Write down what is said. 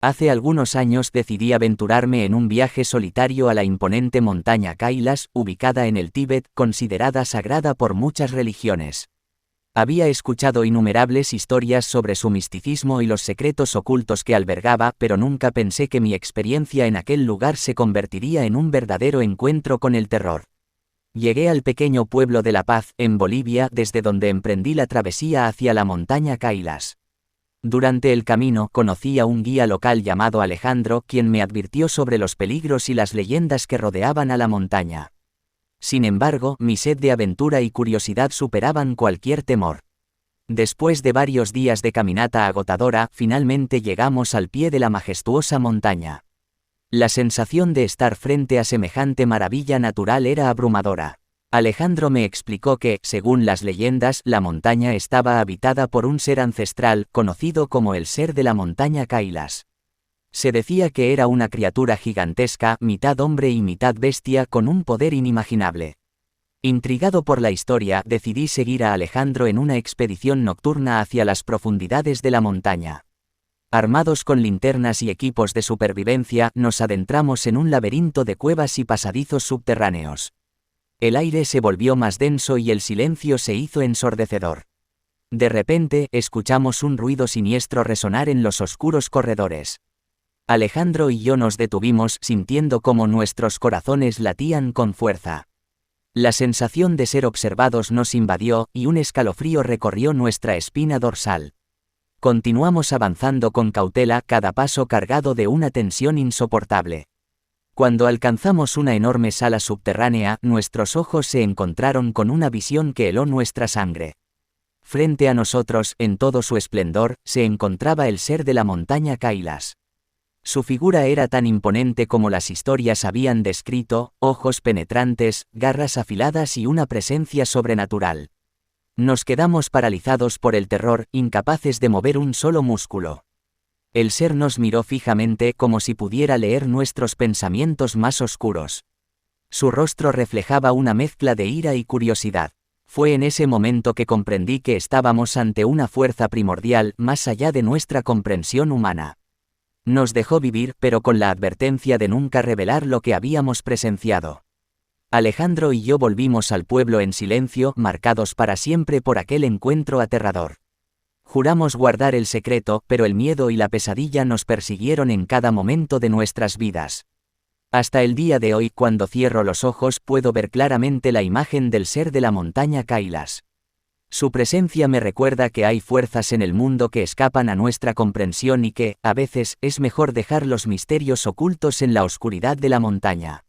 Hace algunos años decidí aventurarme en un viaje solitario a la imponente montaña Kailas, ubicada en el Tíbet, considerada sagrada por muchas religiones. Había escuchado innumerables historias sobre su misticismo y los secretos ocultos que albergaba, pero nunca pensé que mi experiencia en aquel lugar se convertiría en un verdadero encuentro con el terror. Llegué al pequeño pueblo de La Paz, en Bolivia, desde donde emprendí la travesía hacia la montaña Kailas. Durante el camino conocí a un guía local llamado Alejandro, quien me advirtió sobre los peligros y las leyendas que rodeaban a la montaña. Sin embargo, mi sed de aventura y curiosidad superaban cualquier temor. Después de varios días de caminata agotadora, finalmente llegamos al pie de la majestuosa montaña. La sensación de estar frente a semejante maravilla natural era abrumadora. Alejandro me explicó que, según las leyendas, la montaña estaba habitada por un ser ancestral, conocido como el ser de la montaña Kailas. Se decía que era una criatura gigantesca, mitad hombre y mitad bestia, con un poder inimaginable. Intrigado por la historia, decidí seguir a Alejandro en una expedición nocturna hacia las profundidades de la montaña. Armados con linternas y equipos de supervivencia, nos adentramos en un laberinto de cuevas y pasadizos subterráneos. El aire se volvió más denso y el silencio se hizo ensordecedor. De repente, escuchamos un ruido siniestro resonar en los oscuros corredores. Alejandro y yo nos detuvimos, sintiendo cómo nuestros corazones latían con fuerza. La sensación de ser observados nos invadió, y un escalofrío recorrió nuestra espina dorsal. Continuamos avanzando con cautela, cada paso cargado de una tensión insoportable. Cuando alcanzamos una enorme sala subterránea, nuestros ojos se encontraron con una visión que heló nuestra sangre. Frente a nosotros, en todo su esplendor, se encontraba el ser de la montaña Kailas. Su figura era tan imponente como las historias habían descrito: ojos penetrantes, garras afiladas y una presencia sobrenatural. Nos quedamos paralizados por el terror, incapaces de mover un solo músculo. El ser nos miró fijamente, como si pudiera leer nuestros pensamientos más oscuros. Su rostro reflejaba una mezcla de ira y curiosidad. Fue en ese momento que comprendí que estábamos ante una fuerza primordial, más allá de nuestra comprensión humana. Nos dejó vivir, pero con la advertencia de nunca revelar lo que habíamos presenciado. Alejandro y yo volvimos al pueblo en silencio, marcados para siempre por aquel encuentro aterrador. Juramos guardar el secreto, pero el miedo y la pesadilla nos persiguieron en cada momento de nuestras vidas. Hasta el día de hoy, cuando cierro los ojos, puedo ver claramente la imagen del ser de la montaña Kailas. Su presencia me recuerda que hay fuerzas en el mundo que escapan a nuestra comprensión y que, a veces, es mejor dejar los misterios ocultos en la oscuridad de la montaña.